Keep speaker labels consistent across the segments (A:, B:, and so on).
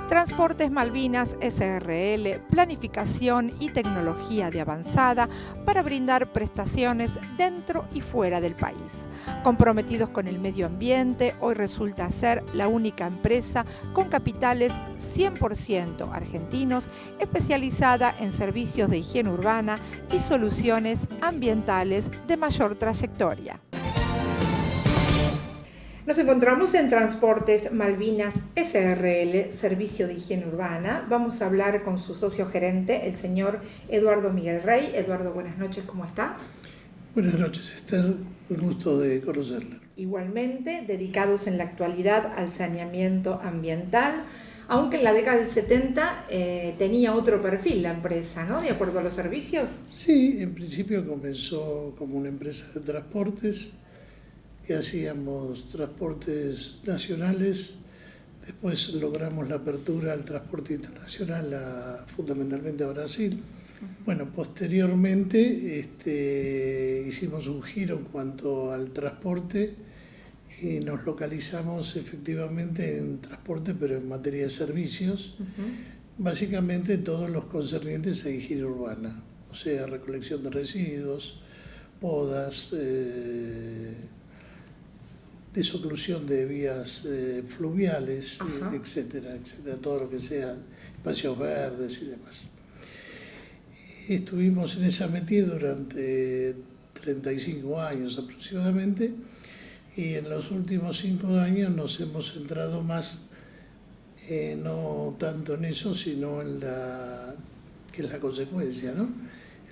A: Transportes Malvinas SRL, planificación y tecnología de avanzada para brindar prestaciones dentro y fuera del país. Comprometidos con el medio ambiente, hoy resulta ser la única empresa con capitales 100% argentinos, especializada en servicios de higiene urbana y soluciones ambientales de mayor trayectoria. Nos encontramos en Transportes Malvinas SRL, Servicio de Higiene Urbana. Vamos a hablar con su socio gerente, el señor Eduardo Miguel Rey. Eduardo, buenas noches, ¿cómo está?
B: Buenas noches, Esther. Un gusto de conocerla.
A: Igualmente, dedicados en la actualidad al saneamiento ambiental, aunque en la década del 70 tenía otro perfil la empresa, ¿no? De acuerdo a los servicios.
B: Sí, en principio comenzó como una empresa de transportes, que hacíamos transportes nacionales, después logramos la apertura al transporte internacional, fundamentalmente a Brasil. Bueno, posteriormente hicimos un giro en cuanto al transporte y nos localizamos efectivamente en transporte, pero en materia de servicios, básicamente todos los concernientes a higiene urbana, o sea, recolección de residuos, podas, desoclusión de vías fluviales, etcétera, etcétera, todo lo que sea espacios verdes y demás. Estuvimos en esa metida durante 35 años aproximadamente, y en los últimos 5 años nos hemos centrado más, no tanto en eso, sino en que es la consecuencia, ¿no?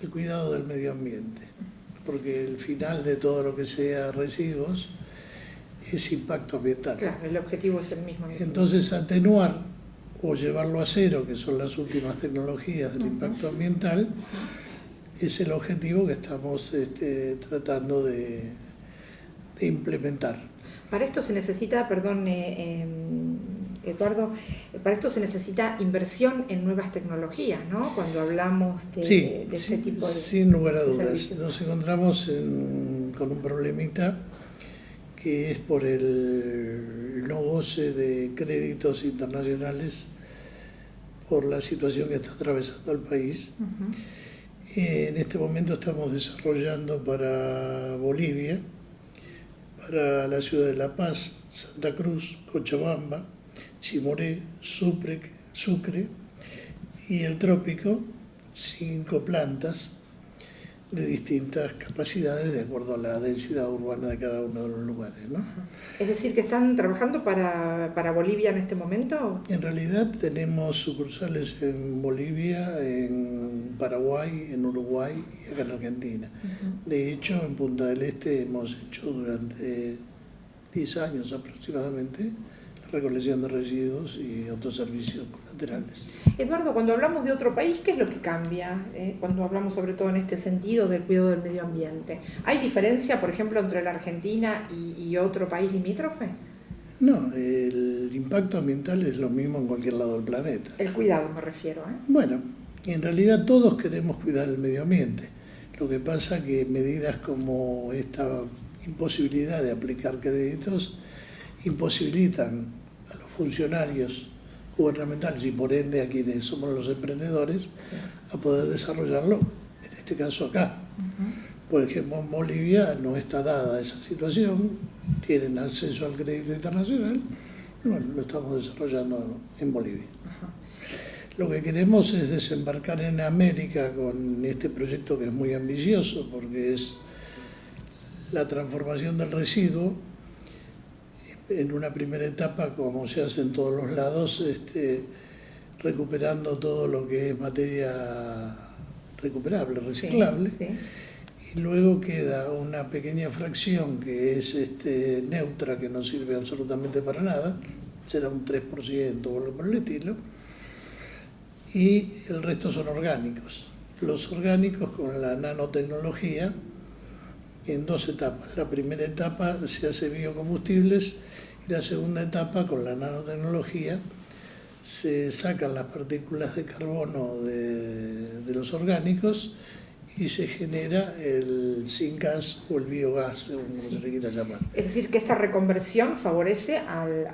B: El cuidado del medio ambiente, porque el final de todo lo que sea residuos es impacto ambiental.
A: Claro, el objetivo es el mismo.
B: Entonces, atenuar o llevarlo a cero, que son las últimas tecnologías del impacto ambiental, es el objetivo que estamos tratando de implementar.
A: Para esto se necesita, Eduardo, para esto se necesita inversión en nuevas tecnologías, ¿no? Cuando hablamos de este tipo de
B: sin lugar a dudas.
A: servicios.
B: Nos encontramos con un problemita que es por el no goce de créditos internacionales por la situación que está atravesando el país. En este momento estamos desarrollando para Bolivia, para la ciudad de La Paz, Santa Cruz, Cochabamba, Chimoré, Sucre y el Trópico, 5 plantas de distintas capacidades de acuerdo a la densidad urbana de cada uno de los lugares, ¿no?
A: Es decir, que están trabajando para Bolivia en este momento.
B: En realidad tenemos sucursales en Bolivia, en Paraguay, en Uruguay y acá en Argentina. De hecho, en Punta del Este hemos hecho durante 10 años aproximadamente la recolección de residuos y otros servicios colaterales.
A: Eduardo, cuando hablamos de otro país, ¿qué es lo que cambia? Cuando hablamos sobre todo en este sentido del cuidado del medio ambiente. ¿Hay diferencia, por ejemplo, entre la Argentina y otro país limítrofe?
B: No, el impacto ambiental es lo mismo en cualquier lado del planeta.
A: El cuidado me refiero, ¿eh?
B: Bueno, en realidad todos queremos cuidar el medio ambiente. Lo que pasa que medidas como esta imposibilidad de aplicar créditos imposibilitan a los funcionarios gubernamentales y por ende a quienes somos los emprendedores a poder desarrollarlo, en este caso acá. Por ejemplo, en Bolivia no está dada esa situación, tienen acceso al crédito internacional, y bueno, lo estamos desarrollando en Bolivia. Lo que queremos es desembarcar en América con este proyecto que es muy ambicioso, porque es la transformación del residuo en una primera etapa, como se hace en todos los lados, recuperando todo lo que es materia recuperable, reciclable, y luego queda una pequeña fracción que es neutra, que no sirve absolutamente para nada, será un 3% o algo por el estilo, y el resto son orgánicos. Los orgánicos con la nanotecnología en 2 etapas. La primera etapa se hace biocombustibles y la segunda etapa, con la nanotecnología, se sacan las partículas de carbono de los orgánicos y se genera el syngas o el biogás, como se le quiera llamar.
A: Es decir, que esta reconversión favorece al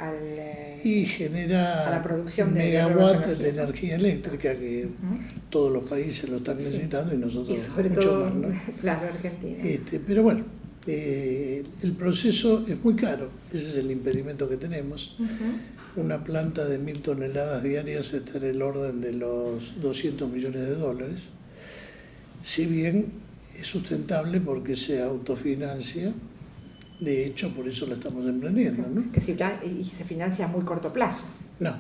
B: y
A: a
B: genera
A: la producción
B: megawatts de energía eléctrica que todos los países lo están necesitando y nosotros
A: y sobre
B: mucho
A: todo,
B: más, ¿no?
A: claro, Argentina.
B: Pero bueno, el proceso es muy caro, ese es el impedimento que tenemos. Una planta de 1.000 toneladas diarias está en el orden de los $200 millones, si bien es sustentable porque se autofinancia. De hecho, por eso la estamos emprendiendo, ¿no?
A: Y se financia a muy corto plazo.
B: No,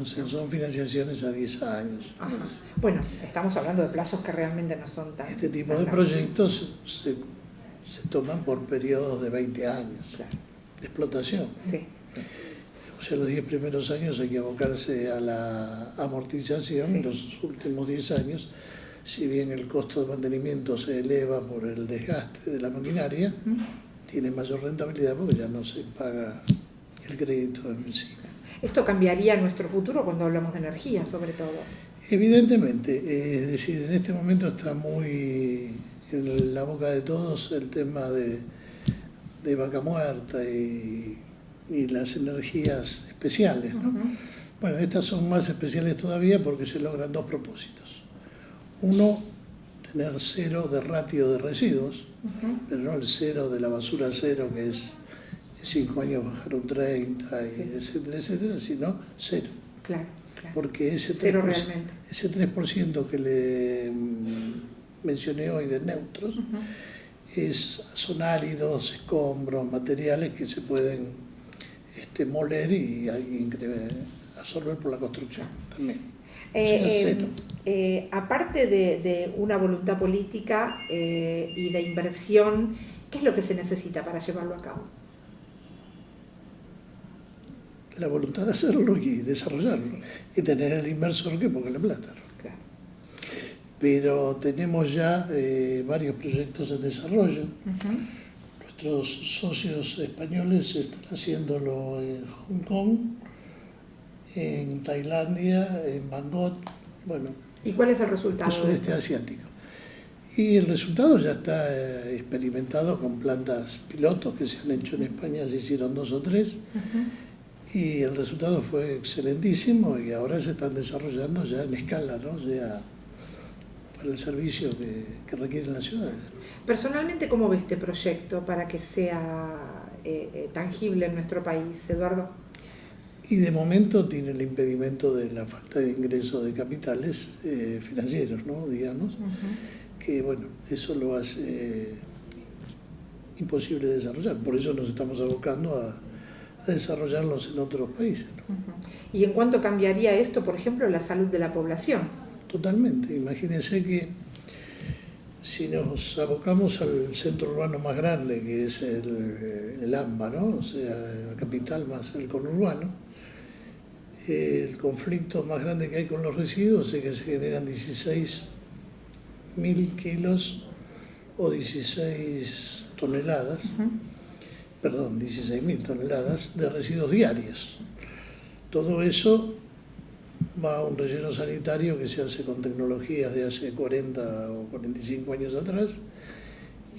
B: son financiaciones a 10 años.
A: Ajá. Bueno, estamos hablando de plazos que realmente no son tan...
B: Este tipo de proyectos se toman por periodos de 20 años, claro, de explotación.
A: Sí.
B: O sea, los 10 primeros años hay que abocarse a la amortización, los últimos 10 años, si bien el costo de mantenimiento se eleva por el desgaste de la maquinaria, tiene mayor rentabilidad porque ya no se paga el crédito en sí.
A: ¿Esto cambiaría nuestro futuro cuando hablamos de energía, sobre todo?
B: Evidentemente, es decir, en este momento está muy en la boca de todos el tema de vaca muerta y las energías especiales, ¿no? Bueno, estas son más especiales todavía porque se logran dos propósitos. Uno, tener cero de ratio de residuos, pero no el cero de la basura cero, que es en 5 años bajar un 30, etcétera, etcétera, sino cero.
A: Claro.
B: Porque ese 3% que le mencioné hoy de neutros son áridos, escombros, materiales que se pueden moler y absorber por la construcción también.
A: Aparte de una voluntad política y de inversión, ¿qué es lo que se necesita para llevarlo a cabo?
B: La voluntad de hacerlo y desarrollarlo, y tener el inversor que ponga la plata.
A: Claro.
B: Pero tenemos ya varios proyectos en desarrollo. Nuestros socios españoles están haciéndolo en Hong Kong, en Tailandia, en Bangkok, bueno.
A: ¿Y cuál es el resultado?
B: El sudeste asiático. Y el resultado ya está experimentado con plantas pilotos que se han hecho en España, se hicieron 2 o 3, y el resultado fue excelentísimo y ahora se están desarrollando ya en escala, ¿no? O sea, para el servicio que requieren las ciudades.
A: Personalmente, ¿cómo ve este proyecto para que sea tangible en nuestro país, Eduardo?
B: Y de momento tiene el impedimento de la falta de ingreso de capitales financieros, ¿no? Digamos, que bueno, eso lo hace imposible de desarrollar. Por eso nos estamos abocando a desarrollarlos en otros países, ¿no?
A: ¿Y en cuánto cambiaría esto, por ejemplo, la salud de la población? Totalmente.
B: Imagínense que si nos abocamos al centro urbano más grande, que es el AMBA, ¿no? O sea, la capital más el conurbano, el conflicto más grande que hay con los residuos es que se generan 16.000 kilos o 16 toneladas, 16.000 toneladas de residuos diarios. Todo eso va a un relleno sanitario que se hace con tecnologías de hace 40 o 45 años atrás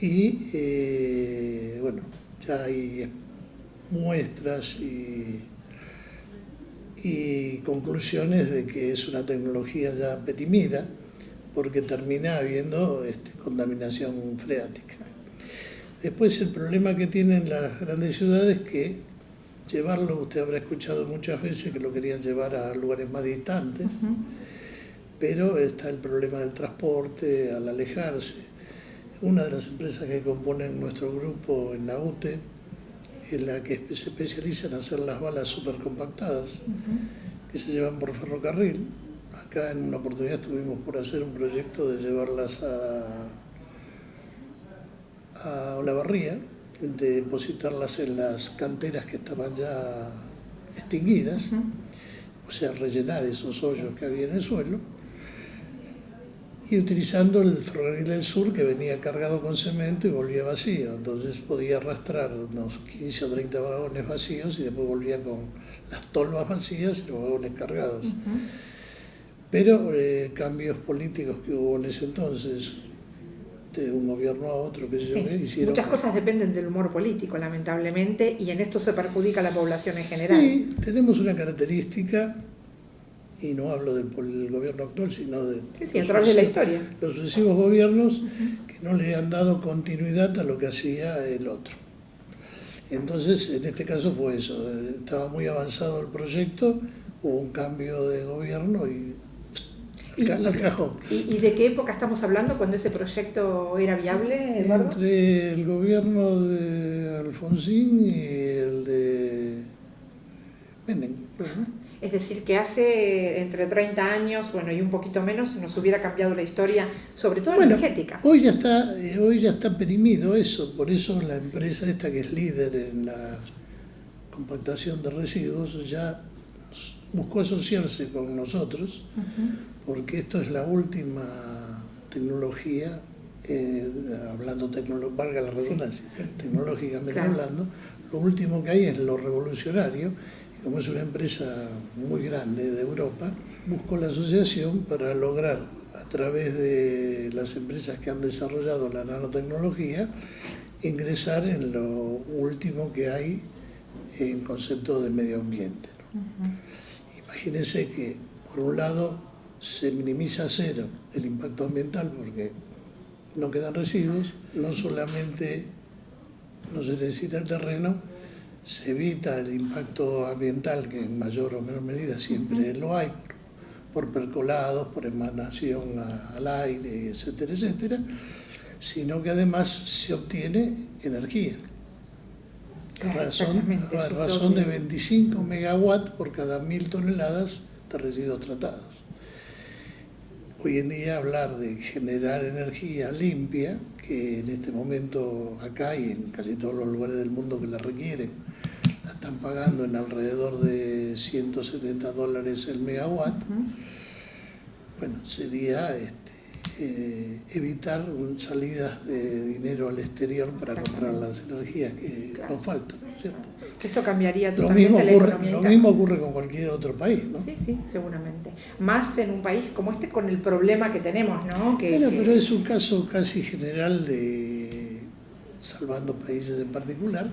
B: y bueno, ya hay muestras y conclusiones de que es una tecnología ya perimida porque termina habiendo contaminación freática. Después el problema que tienen las grandes ciudades es que llevarlo, usted habrá escuchado muchas veces que lo querían llevar a lugares más distantes, pero está el problema del transporte al alejarse. Una de las empresas que componen nuestro grupo en la UTE es la que se especializa en hacer las balas supercompactadas que se llevan por ferrocarril. Acá en una oportunidad estuvimos por hacer un proyecto de llevarlas a Olavarría, de depositarlas en las canteras que estaban ya extinguidas, o sea, rellenar esos hoyos que había en el suelo, y utilizando el ferrocarril del sur que venía cargado con cemento y volvía vacío, entonces podía arrastrar unos 15 o 30 vagones vacíos y después volvía con las tolvas vacías y los vagones cargados. Pero cambios políticos que hubo en ese entonces, de un gobierno a otro, qué sé yo,
A: Sí.
B: qué hicieron.
A: Muchas cosas dependen del humor político, lamentablemente, y en esto se perjudica a la población en general.
B: Sí, tenemos una característica, y no hablo del gobierno actual, sino de
A: Sí, a través de la historia.
B: los sucesivos gobiernos que no le han dado continuidad a lo que hacía el otro. Entonces, en este caso fue eso, estaba muy avanzado el proyecto, hubo un cambio de gobierno y al cajón.
A: ¿Y de qué época estamos hablando cuando ese proyecto era viable, Eduardo?
B: Entre el gobierno de Alfonsín y el de Menem, ¿no?
A: Es decir, que hace entre 30 años, bueno, y un poquito menos, nos hubiera cambiado la historia, sobre todo energética.
B: Hoy ya está perimido eso, por eso la empresa esta que es líder en la compactación de residuos ya buscó asociarse con nosotros, porque esto es la última tecnología, valga la redundancia, tecnológicamente hablando, lo último que hay es lo revolucionario. Como es una empresa muy grande de Europa, buscó la asociación para lograr, a través de las empresas que han desarrollado la nanotecnología, ingresar en lo último que hay en concepto de medio ambiente, ¿no? Imagínense que, por un lado, se minimiza a cero el impacto ambiental porque no quedan residuos, no solamente no se necesita el terreno, se evita el impacto ambiental, que en mayor o menor medida siempre lo hay, por percolados, por emanación al aire, etcétera, etcétera, sino que además se obtiene energía, a razón de 25 megawatts por cada 1000 toneladas de residuos tratados. Hoy en día hablar de generar energía limpia, que en este momento acá y en casi todos los lugares del mundo que la requieren, la están pagando en alrededor de $170 el megawatt, bueno, sería evitar salidas de dinero al exterior para comprar las energías que nos faltan, ¿cierto?
A: Que esto cambiaría totalmente la economía.
B: Lo mismo ocurre con cualquier otro país, ¿no?
A: Sí, seguramente. Más en un país como este con el problema que tenemos, ¿no?
B: Pero es un caso casi general salvando países en particular,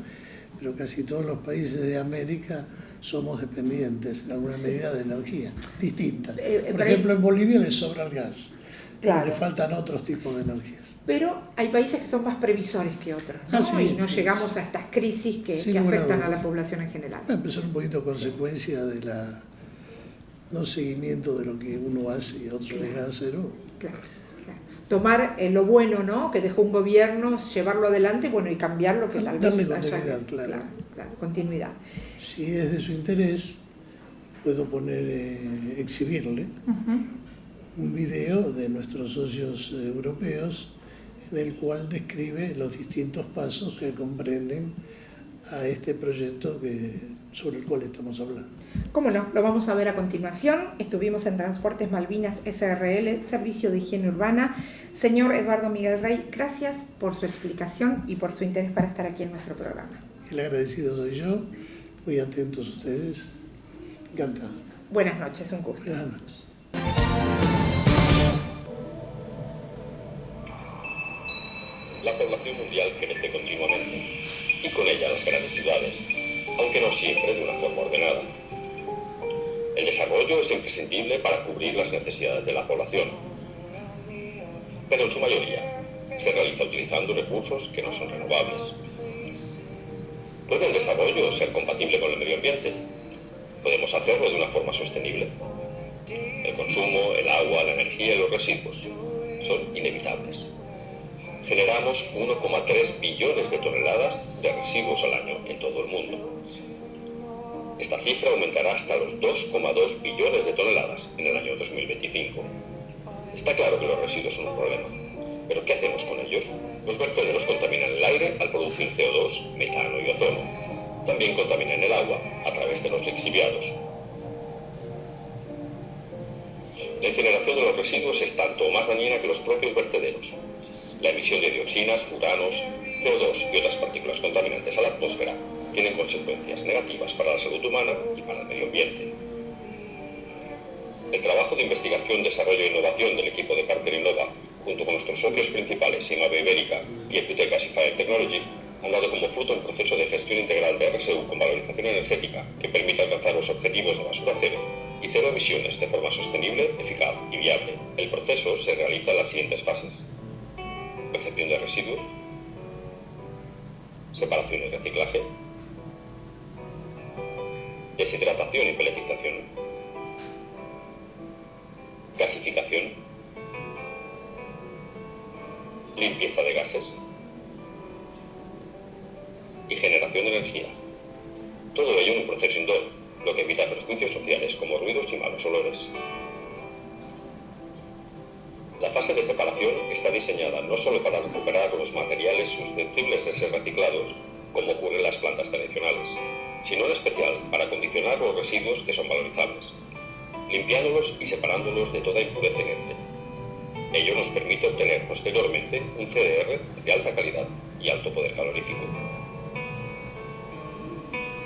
B: pero casi todos los países de América somos dependientes en alguna medida de energía distinta. Por ejemplo, en Bolivia les sobra el gas, pero le faltan otros tipos de energías.
A: Pero hay países que son más previsores que otros, ¿no? Y no llegamos a estas crisis que afectan a la población en general.
B: Pero son un poquito consecuencia de no seguimiento de lo que uno hace y otro deja de hacer.
A: Claro. Tomar lo bueno, ¿no?, que dejó un gobierno, llevarlo adelante, bueno, y cambiar lo que tal vez
B: darle continuidad, claro,
A: continuidad.
B: Si es de su interés, puedo exhibirle un video de nuestros socios europeos en el cual describe los distintos pasos que comprenden a este proyecto sobre el cual estamos hablando.
A: Cómo no, lo vamos a ver a continuación. Estuvimos en Transportes Malvinas SRL, Servicio de Higiene Urbana. Señor Eduardo Miguel Rey, gracias por su explicación y por su interés para estar aquí en nuestro programa.
B: El agradecido soy yo, muy atentos ustedes, encantado.
A: Buenas noches, un gusto.
B: Buenas noches.
C: La población mundial crece continuamente y con ella las grandes ciudades, aunque no siempre de una forma ordenada. El desarrollo es imprescindible para cubrir las necesidades de la población, pero en su mayoría se realiza utilizando recursos que no son renovables. ¿Puede el desarrollo ser compatible con el medio ambiente? ¿Podemos hacerlo de una forma sostenible? El consumo, el agua, la energía y los residuos son inevitables. Generamos 1,3 billones de toneladas de residuos al año en todo el mundo. Esta cifra aumentará hasta los 2,2 billones de toneladas en el año 2025. Está claro que los residuos son un problema, pero ¿qué hacemos con ellos? Los vertederos contaminan el aire al producir CO2, metano y ozono. También contaminan el agua a través de los lixiviados. La incineración de los residuos es tanto o más dañina que los propios vertederos. La emisión de dioxinas, furanos, CO2 y otras partículas contaminantes a la atmósfera tienen consecuencias negativas para la salud humana y para el medio ambiente. El trabajo de investigación, desarrollo e innovación del equipo de Carter Innova junto con nuestros socios principales, Imave Ibérica y EQT Gasifier Technology, han dado como fruto un proceso de gestión integral de RSU con valorización energética que permite alcanzar los objetivos de basura cero y cero emisiones de forma sostenible, eficaz y viable. El proceso se realiza en las siguientes fases: recepción de residuos, separación y reciclaje, deshidratación y peletización, gasificación, limpieza de gases y generación de energía. Todo ello en un proceso indoor, lo que evita perjuicios sociales como ruidos y malos olores. La fase de separación está diseñada no solo para recuperar los materiales susceptibles de ser reciclados, como ocurre en las plantas tradicionales, sino en especial para condicionar los residuos que son valorizables, limpiándolos y separándolos de toda impureza inerte. Ello nos permite obtener posteriormente un CDR de alta calidad y alto poder calorífico.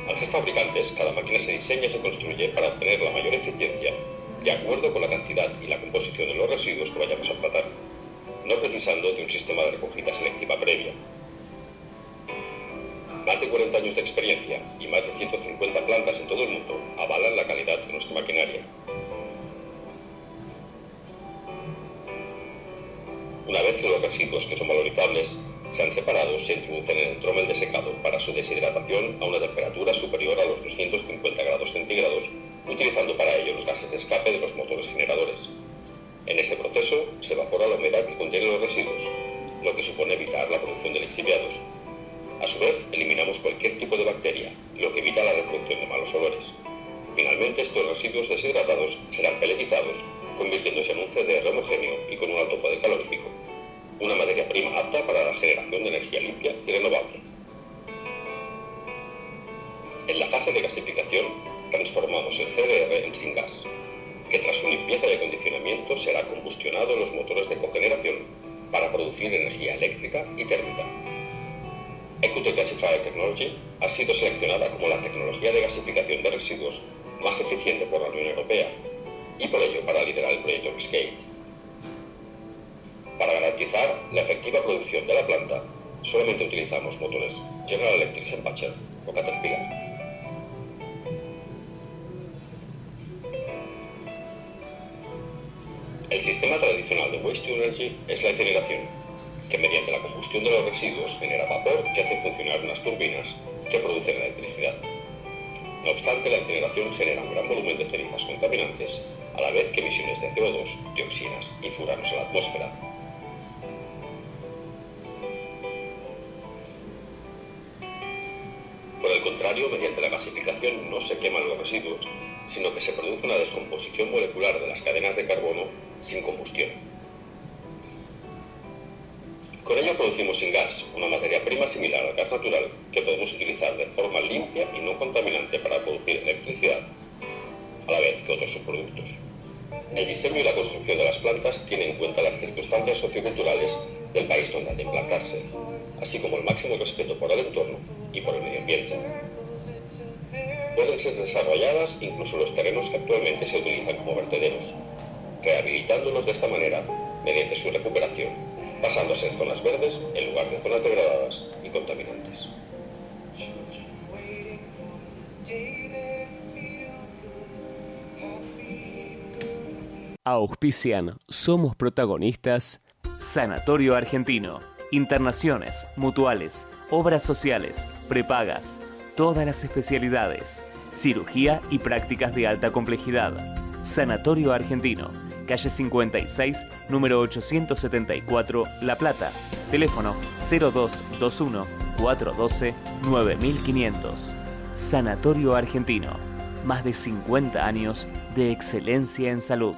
C: Al ser fabricantes, cada máquina se diseña y se construye para obtener la mayor eficiencia, de acuerdo con la cantidad y la composición de los residuos que vayamos a tratar, no precisando de un sistema de recogida selectiva previa. Más de 40 años de experiencia y más de 150 plantas en todo el mundo avalan la calidad de nuestra maquinaria. Una vez que los residuos que son valorizables se han separado, se introducen en el tromel de secado para su deshidratación a una temperatura superior a los 250 grados centígrados, utilizando para ello los gases de escape de los motores generadores. En este proceso se evapora la humedad que contienen los residuos, lo que supone evitar la producción de lixiviados. A su vez, eliminamos cualquier tipo de bacteria, lo que evita la reproducción de malos olores. Finalmente, estos residuos deshidratados serán peletizados, convirtiéndose en un CDR homogéneo y con un alto poder calorífico, una materia prima apta para la generación de energía limpia y renovable. En la fase de gasificación, transformamos el CDR en syngas, que tras su limpieza y acondicionamiento será combustionado en los motores de cogeneración para producir energía eléctrica y térmica. EQT Gasifier Technology ha sido seleccionada como la tecnología de gasificación de residuos más eficiente por la Unión Europea y por ello para liderar el proyecto Cascade. Para garantizar la efectiva producción de la planta, solamente utilizamos motores General Electric Empacher o Caterpillar. El sistema tradicional de Waste to Energy es la incineración, que mediante la combustión de los residuos genera vapor que hace funcionar unas turbinas que producen electricidad. No obstante, la incineración genera un gran volumen de cenizas contaminantes, a la vez que emisiones de CO2, dioxinas y furanos a la atmósfera. Por el contrario, mediante la gasificación no se queman los residuos, sino que se produce una descomposición molecular de las cadenas de carbono sin combustión. Con ello producimos syngas, una materia prima similar al gas natural que podemos utilizar de forma limpia y no contaminante para producir electricidad, a la vez que otros subproductos. El diseño y la construcción de las plantas tiene en cuenta las circunstancias socioculturales del país donde han de implantarse, así como el máximo respeto por el entorno y por el medio ambiente. Pueden ser desarrolladas incluso los terrenos que actualmente se utilizan como vertederos, rehabilitándolos de esta manera mediante su recuperación, pasándose en zonas verdes en lugar de zonas degradadas y contaminantes.
D: Auspician Somos Protagonistas, Sanatorio Argentino, internaciones, mutuales, obras sociales, prepagas, todas las especialidades, cirugía y prácticas de alta complejidad. Sanatorio Argentino, calle 56, número 874, La Plata. Teléfono 0221 412 9500. Sanatorio Argentino, más de 50 años de excelencia en salud.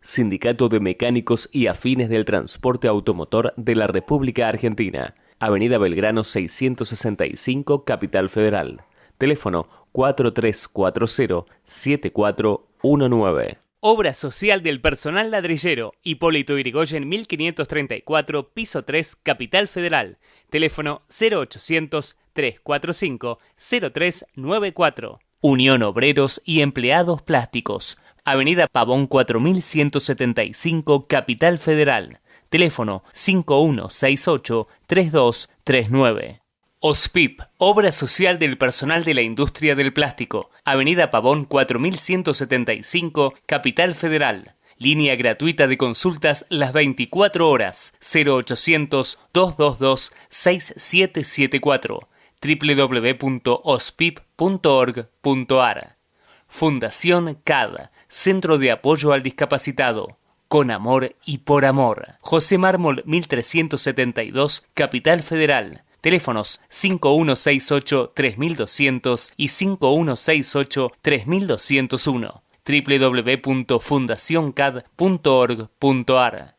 D: Sindicato de Mecánicos y Afines del Transporte Automotor de la República Argentina. Avenida Belgrano 665, Capital Federal. Teléfono 4340-7419. Obra social del personal ladrillero. Hipólito Yrigoyen 1534, piso 3, Capital Federal. Teléfono 0800-345-0394. Unión Obreros y Empleados Plásticos. Avenida Pavón 4175, Capital Federal. teléfono 5168-3239. OSPIP, Obra Social del Personal de la Industria del Plástico, Avenida Pavón 4175, Capital Federal. Línea gratuita de consultas las 24 horas, 0800-222-6774, www.ospip.org.ar. Fundación CAD, Centro de Apoyo al Discapacitado. Con amor y por amor. José Mármol 1372, Capital Federal. Teléfonos 5168-3200 y 5168-3201. www.fundacioncad.org.ar.